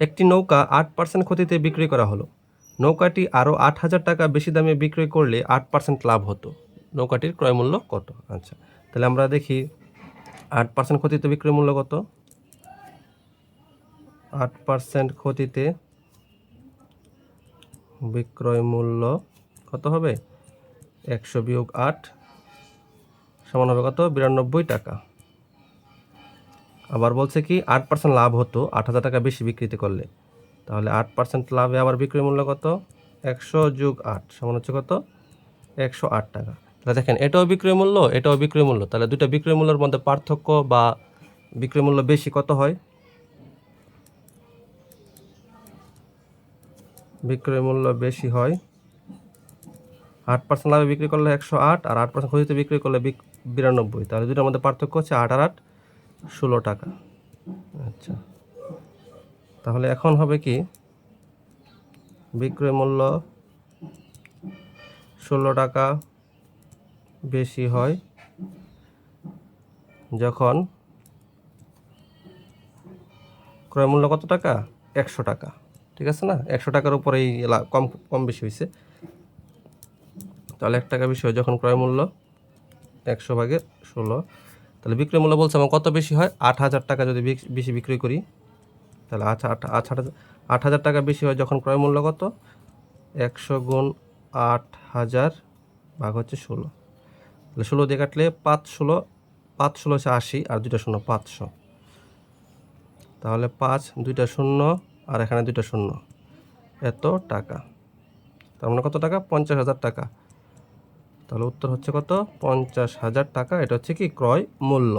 একটি নৌকা 8% ক্ষতিতে বিক্রি করা হলো। নৌকাটি আরও 8,000 টাকা বেশি দামে বিক্রয় করলে 8% লাভ হতো। নৌকাটির ক্রয় মূল্য কত? আচ্ছা, তাহলে আমরা দেখি 8% ক্ষতিতে বিক্রয় মূল্য কত? 8% ক্ষতিতে বিক্রয় মূল্য কত হবে? 100 বিয়োগ 8 সমান হবে কত? 92 টাকা। আবার বলছে কি 8% লাভ হতো 8,000 টাকা বেশি বিক্রিতে করলে। তাহলে 8% লাভে আবার বিক্রয় মূল্য কত? 100 যোগ 8 সমান হচ্ছে কত? 108 টাকা। তাহলে দেখেন এটাও বিক্রয় মূল্য, এটাও বিক্রয় মূল্য। তাহলে দুটো বিক্রয় মূল্যের মধ্যে পার্থক্য বা বিক্রয় মূল্য বেশি কত হয়? বিক্রয় মূল্য বেশি হয় 8% লাভে বিক্রি করলে 108 আর 8% ক্ষতিতে বিক্রি করলে 92। তাহলে দুটোর মধ্যে পার্থক্য হচ্ছে 8 আর 8 16 টাকা। আচ্ছা, তাহলে এখন হবে কি বিক্রয় মূল্য 16 টাকা বেশি হয় যখন ক্রয় মূল্য কত টাকা? 100 টাকা। ঠিক আছে না? 100 টাকার উপরেই কম কম বেশি হয়েছে। তাহলে 1 টাকা বেশি হয় যখন ক্রয় মূল্য 100/16। তাহলে বিক্রয় মূল্য বলছে আমার কত বেশি হয়? 8,000 টাকা যদি বেশি বিক্রি করি তাহলে 8,000 টাকা বেশি হয় যখন ক্রয় মূল্য কত? 100 গুণ 8,000 ভাগ হচ্ছে 16। তাহলে 16 দিয়ে কাটলে 5 হচ্ছে 80 আর 2টা শূন্য 500। তাহলে 5 2টা শূন্য আর এখানে 2টা শূন্য এত টাকা। তার মানে কত টাকা? 50,000 টাকা। তাহলে উত্তর হচ্ছে কত? 50,000 টাকা। এটা হচ্ছে কি ক্রয় মূল্য।